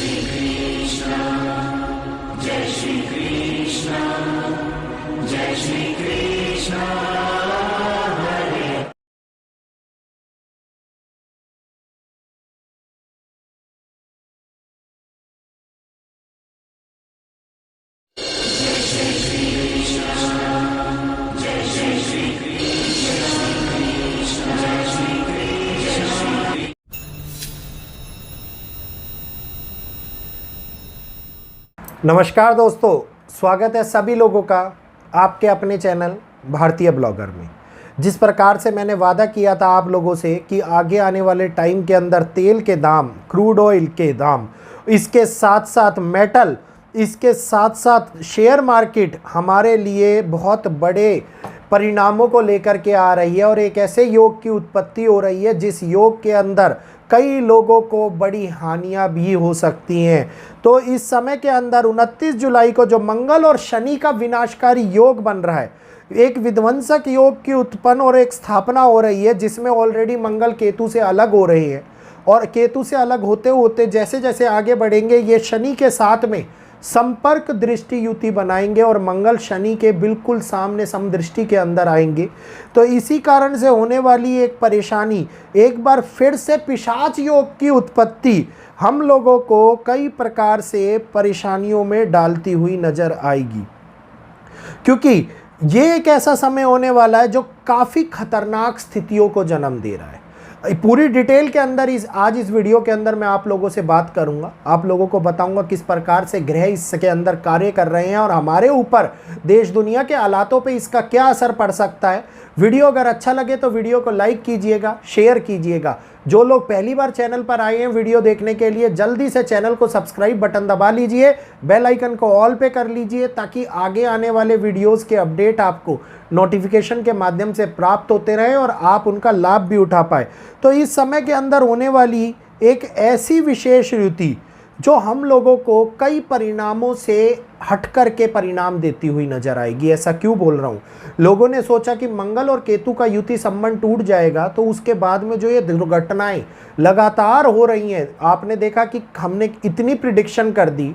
श्री कृष्ण जय श्री कृष्ण जय श्री कृष्ण हरे। जय श्री कृष्ण जय श्री कृष्ण जय श्री कृष्ण। नमस्कार दोस्तों, स्वागत है सभी लोगों का आपके अपने चैनल भारतीय ब्लॉगर में। जिस प्रकार से मैंने वादा किया था आप लोगों से कि आगे आने वाले टाइम के अंदर तेल के दाम, क्रूड ऑयल के दाम, इसके साथ साथ मेटल, इसके साथ साथ शेयर मार्केट हमारे लिए बहुत बड़े परिणामों को लेकर के आ रही है और एक ऐसे योग की उत्पत्ति हो रही है जिस योग के अंदर कई लोगों को बड़ी हानियां भी हो सकती हैं। तो इस समय के अंदर 29 जुलाई को जो मंगल और शनि का विनाशकारी योग बन रहा है, एक विध्वंसक योग की उत्पन्न और एक स्थापना हो रही है जिसमें ऑलरेडी मंगल केतु से अलग हो रहे हैं और केतु से अलग होते होते जैसे जैसे आगे बढ़ेंगे ये शनि के साथ में संपर्क दृष्टि युति बनाएंगे और मंगल शनि के बिल्कुल सामने समदृष्टि के अंदर आएंगे। तो इसी कारण से होने वाली एक परेशानी, एक बार फिर से पिशाच योग की उत्पत्ति हम लोगों को कई प्रकार से परेशानियों में डालती हुई नजर आएगी, क्योंकि ये एक ऐसा समय होने वाला है जो काफ़ी खतरनाक स्थितियों को जन्म दे रहा है। पूरी डिटेल के अंदर आज इस वीडियो के अंदर मैं आप लोगों से बात करूंगा, आप लोगों को बताऊंगा किस प्रकार से ग्रह इसके अंदर कार्य कर रहे हैं और हमारे ऊपर देश दुनिया के हालातों पे इसका क्या असर पड़ सकता है। वीडियो अगर अच्छा लगे तो वीडियो को लाइक कीजिएगा, शेयर कीजिएगा। जो लोग पहली बार चैनल पर आए हैं वीडियो देखने के लिए, जल्दी से चैनल को सब्सक्राइब बटन दबा लीजिए, बेल आइकन को ऑल पे कर लीजिए ताकि आगे आने वाले वीडियोस के अपडेट आपको नोटिफिकेशन के माध्यम से प्राप्त होते रहे और आप उनका लाभ भी उठा पाए। तो इस समय के अंदर होने वाली एक ऐसी विशेष युति जो हम लोगों को कई परिणामों से हट कर के परिणाम देती हुई नजर आएगी। ऐसा क्यों बोल रहा हूँ? लोगों ने सोचा कि मंगल और केतु का युति संबंध टूट जाएगा तो उसके बाद में जो ये दुर्घटनाएं लगातार हो रही हैं, आपने देखा कि हमने इतनी प्रिडिक्शन कर दी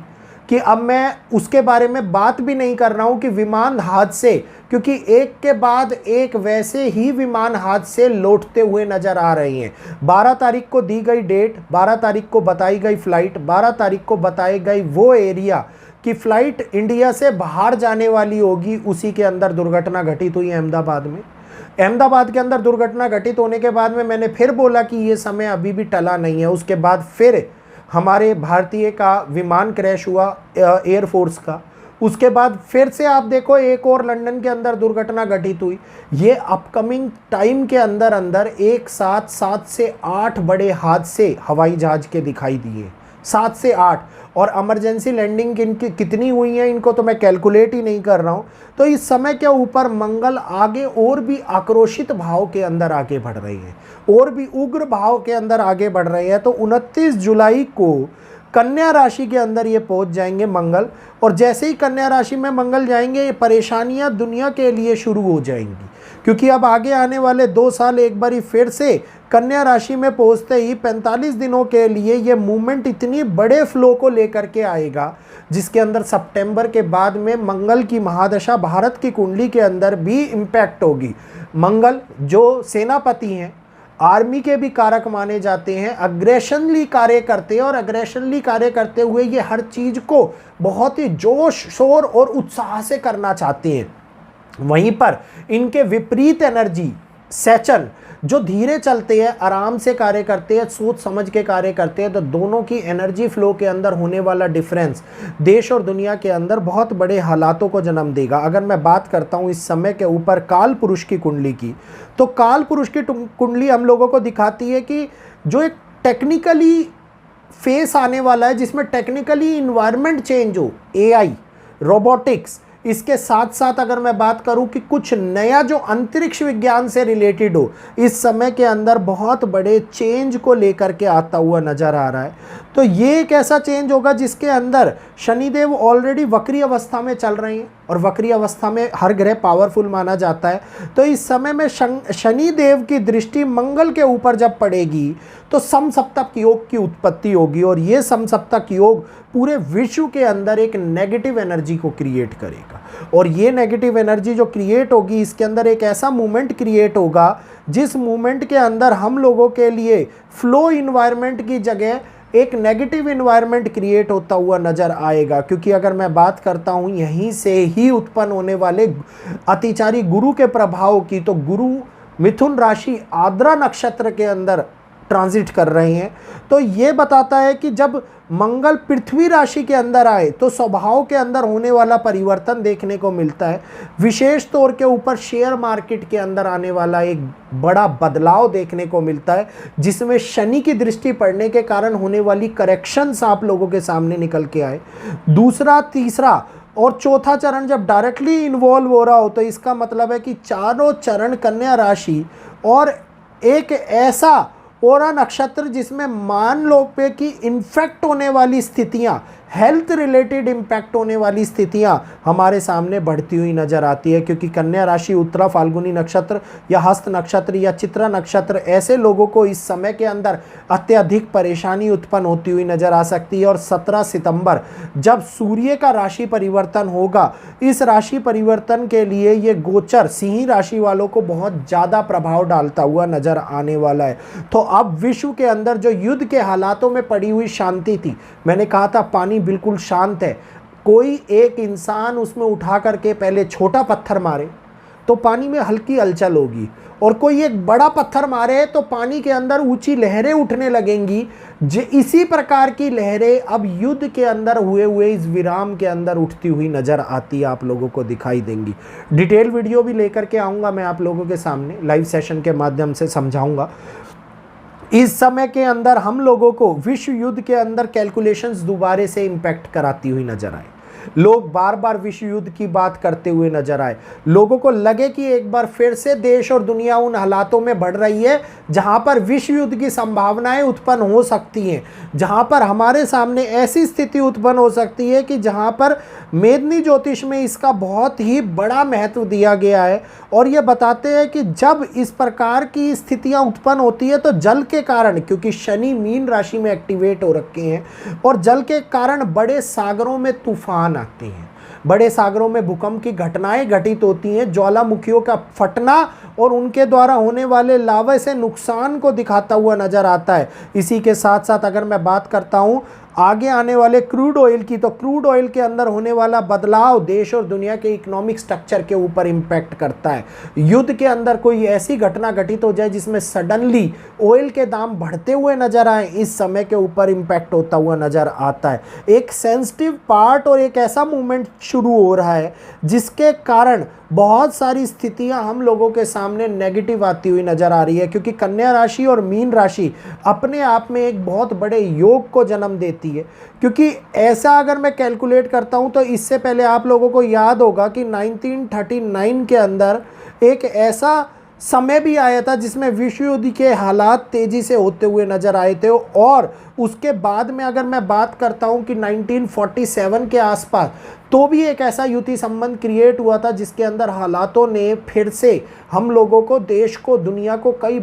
कि अब मैं उसके बारे में बात भी नहीं कर रहा हूं कि विमान हादसे, क्योंकि एक के बाद एक वैसे ही विमान हादसे लौटते हुए नजर आ रहे हैं। 12 तारीख को दी गई डेट, 12 तारीख को बताई गई फ्लाइट, 12 तारीख को बताई गई वो एरिया कि फ्लाइट इंडिया से बाहर जाने वाली होगी, उसी के अंदर दुर्घटना घटित हुई अहमदाबाद में। अहमदाबाद के अंदर दुर्घटना घटित होने के बाद में मैंने फिर बोला कि ये समय अभी भी टला नहीं है। उसके बाद फिर हमारे भारतीय का विमान क्रैश हुआ, एयरफोर्स का। उसके बाद फिर से आप देखो एक और लंदन के अंदर दुर्घटना घटित हुई। ये अपकमिंग टाइम के अंदर अंदर एक साथ 7 से 8 बड़े हादसे हवाई जहाज के दिखाई दिए, 7 से 8। और इमरजेंसी लैंडिंग इनकी कितनी हुई हैं इनको तो मैं कैलकुलेट ही नहीं कर रहा हूँ। तो इस समय के ऊपर मंगल आगे और भी आक्रोशित भाव के अंदर आगे बढ़ रहे हैं, और भी उग्र भाव के अंदर आगे बढ़ रहे हैं। तो 29 जुलाई को कन्या राशि के अंदर ये पहुंच जाएंगे मंगल, और जैसे ही कन्या राशि में मंगल जाएंगे ये परेशानियां दुनिया के लिए शुरू हो जाएंगी, क्योंकि अब आगे आने वाले 2 साल एक बार फिर से कन्या राशि में पहुंचते ही 45 दिनों के लिए ये मूवमेंट इतनी बड़े फ्लो को लेकर के आएगा जिसके अंदर सितंबर के बाद में मंगल की महादशा भारत की कुंडली के अंदर भी इम्पैक्ट होगी। मंगल जो सेनापति हैं, आर्मी के भी कारक माने जाते हैं, अग्रेशनली कार्य करते हैं और अग्रेशनली कार्य करते हुए ये हर चीज को बहुत ही जोश शोर और उत्साह से करना चाहते हैं। वहीं पर इनके विपरीत एनर्जी सेचन जो धीरे चलते हैं, आराम से कार्य करते हैं, सोच समझ के कार्य करते हैं। तो दोनों की एनर्जी फ्लो के अंदर होने वाला डिफरेंस देश और दुनिया के अंदर बहुत बड़े हालातों को जन्म देगा। अगर मैं बात करता हूं इस समय के ऊपर काल पुरुष की कुंडली की, तो काल पुरुष की कुंडली हम लोगों को दिखाती है कि जो एक टेक्निकली फेस आने वाला है जिसमें टेक्निकली इन्वायरमेंट चेंज हो, एआई, रोबोटिक्स, इसके साथ साथ अगर मैं बात करूं कि कुछ नया जो अंतरिक्ष विज्ञान से रिलेटेड हो, इस समय के अंदर बहुत बड़े चेंज को लेकर के आता हुआ नजर आ रहा है। तो ये एक ऐसा चेंज होगा जिसके अंदर शनिदेव ऑलरेडी वक्री अवस्था में चल रहे हैं और वक्री अवस्था में हर ग्रह पावरफुल माना जाता है। तो इस समय में शनि देव की दृष्टि मंगल के ऊपर जब पड़ेगी तो समसप्तक योग की उत्पत्ति होगी, और ये समसप्तक योग पूरे विश्व के अंदर एक नेगेटिव एनर्जी को क्रिएट करेगा। और ये नेगेटिव एनर्जी जो क्रिएट होगी, इसके अंदर एक ऐसा मूवमेंट क्रिएट होगा जिस मूवमेंट के अंदर हम लोगों के लिए फ्लो इन्वायरमेंट की जगह एक नेगेटिव इन्वायरमेंट क्रिएट होता हुआ नजर आएगा। क्योंकि अगर मैं बात करता हूं यहीं से ही उत्पन्न होने वाले अतिचारी गुरु के प्रभाव की, तो गुरु मिथुन राशि आद्रा नक्षत्र के अंदर ट्रांजिट कर रहे हैं। तो ये बताता है कि जब मंगल पृथ्वी राशि के अंदर आए तो स्वभाव के अंदर होने वाला परिवर्तन देखने को मिलता है। विशेष तौर के ऊपर शेयर मार्केट के अंदर आने वाला एक बड़ा बदलाव देखने को मिलता है, जिसमें शनि की दृष्टि पड़ने के कारण होने वाली करेक्शंस आप लोगों के सामने निकल के आए। दूसरा, तीसरा और चौथा चरण जब डायरेक्टली इन्वॉल्व हो रहा हो तो इसका मतलब है कि चारों चरण कन्या राशि और एक ऐसा ओरा नक्षत्र जिसमें मान लो पे कि इन्फेक्ट होने वाली स्थितियां, हेल्थ रिलेटेड इम्पैक्ट होने वाली स्थितियां हमारे सामने बढ़ती हुई नजर आती है। क्योंकि कन्या राशि, उत्तरा फाल्गुनी नक्षत्र या हस्त नक्षत्र या चित्रा नक्षत्र, ऐसे लोगों को इस समय के अंदर अत्यधिक परेशानी उत्पन्न होती हुई नजर आ सकती है। और 17 सितंबर जब सूर्य का राशि परिवर्तन होगा, इस राशि परिवर्तन के लिए ये गोचर सिंह राशि वालों को बहुत ज़्यादा प्रभाव डालता हुआ नजर आने वाला है। तो अब विश्व के अंदर जो युद्ध के हालातों में पड़ी हुई शांति थी, मैंने कहा था पानी बिल्कुल शांत है, कोई एक इंसान उसमें उठा करके पहले छोटा पत्थर मारे तो पानी में हल्की हलचल होगी, और कोई एक बड़ा पत्थर मारे तो पानी के अंदर ऊंची लहरें उठने लगेंगी। इसी प्रकार की लहरें अब युद्ध के अंदर हुए इस विराम के अंदर उठती हुई नजर आती है, आप लोगों को दिखाई देंगी। डिटेल वीडियो भी लेकर के आऊँगा मैं आप लोगों के सामने, लाइव सेशन के माध्यम से समझाऊंगा। इस समय के अंदर हम लोगों को विश्व युद्ध के अंदर कैलकुलेशंस दोबारे से इंपैक्ट कराती हुई नजर आए। लोग बार बार विश्व युद्ध की बात करते हुए नजर आए। लोगों को लगे कि एक बार फिर से देश और दुनिया उन हालातों में बढ़ रही है जहां पर विश्व युद्ध की संभावनाएं उत्पन्न हो सकती हैं, जहां पर हमारे सामने ऐसी स्थिति उत्पन्न हो सकती है कि जहां पर मेदिनी ज्योतिष में इसका बहुत ही बड़ा महत्व दिया गया है। और ये बताते हैं कि जब इस प्रकार की स्थितियां उत्पन्न होती है तो जल के कारण, क्योंकि शनि मीन राशि में एक्टिवेट हो रखे हैं, और जल के कारण बड़े सागरों में तूफान आते हैं, बड़े सागरों में भूकंप की घटनाएं घटित होती हैं, ज्वालामुखियों का फटना और उनके द्वारा होने वाले लावे से नुकसान को दिखाता हुआ नजर आता है। इसी के साथ साथ अगर मैं बात करता हूं आगे आने वाले क्रूड ऑयल की, तो क्रूड ऑयल के अंदर होने वाला बदलाव देश और दुनिया के इकोनॉमिक स्ट्रक्चर के ऊपर इम्पैक्ट करता है। युद्ध के अंदर कोई ऐसी घटना घटित हो जाए जिसमें सडनली ऑयल के दाम बढ़ते हुए नजर आए, इस समय के ऊपर इम्पैक्ट होता हुआ नजर आता है। एक सेंसिटिव पार्ट और एक ऐसा मूवमेंट शुरू हो रहा है जिसके कारण बहुत सारी स्थितियां हम लोगों के सामने नेगेटिव आती हुई नजर आ रही है। क्योंकि कन्या राशि और मीन राशि अपने आप में एक बहुत बड़े योग को जन्म देती है। क्योंकि ऐसा अगर मैं कैलकुलेट करता हूं तो इससे पहले आप लोगों को याद होगा कि 1939 के अंदर एक ऐसा समय भी आया था जिसमें विश्व युद्ध के हालात तेजी से होते हुए नजर आए थे। और उसके बाद में अगर मैं बात करता हूं कि 1947 के आसपास तो भी एक ऐसा युति संबंध क्रिएट हुआ था जिसके अंदर हालातों ने फिर से हम लोगों को, देश को, दुनिया को कई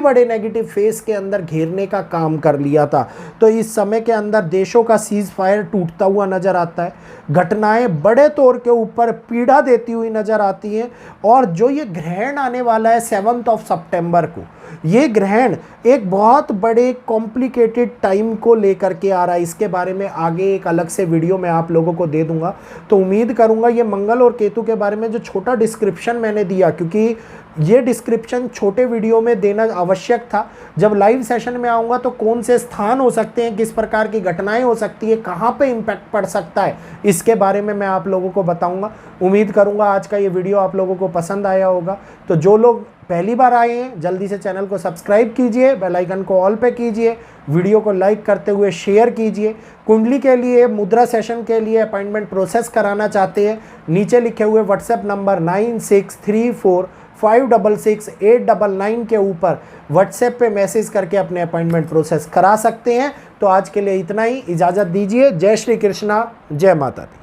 बड़े नेगेटिव फेस के अंदर घेरने का काम कर लिया था। तो इस समय के अंदर देशों का सीज फायर टूटता हुआ नजर आता है, घटनाएं बड़े तौर के ऊपर पीड़ा देती हुई नजर आती हैं। और जो ये ग्रहण आने वाला है 7 सितंबर को, ये ग्रहण एक बहुत बड़े कॉम्प्लिकेटेड टाइम को लेकर के आ रहा है। इसके बारे में आगे एक अलग से वीडियो मैं आप लोगों को दे दूंगा। तो उम्मीद करूंगा ये मंगल और केतु के बारे में जो छोटा डिस्क्रिप्शन मैंने दिया, क्योंकि ये डिस्क्रिप्शन छोटे वीडियो में देना आवश्यक था। जब लाइव सेशन में आऊँगा तो कौन से स्थान हो सकते हैं, किस प्रकार की घटनाएं हो सकती है, कहाँ पे इम्पैक्ट पड़ सकता है, इसके बारे में मैं आप लोगों को बताऊँगा। उम्मीद करूँगा आज का ये वीडियो आप लोगों को पसंद आया होगा। तो जो लोग पहली बार आए हैं जल्दी से चैनल को सब्सक्राइब कीजिए, बेल आइकन को ऑल पे कीजिए, वीडियो को लाइक करते हुए शेयर कीजिए। कुंडली के लिए, मुद्रा सेशन के लिए अपॉइंटमेंट प्रोसेस कराना चाहते हैं, नीचे लिखे हुए व्हाट्सएप नंबर 9634566899 के ऊपर व्हाट्सएप पे मैसेज करके अपने अपॉइंटमेंट प्रोसेस करा सकते हैं। तो आज के लिए इतना ही, इजाज़त दीजिए। जय श्री कृष्णा, जय माता दी।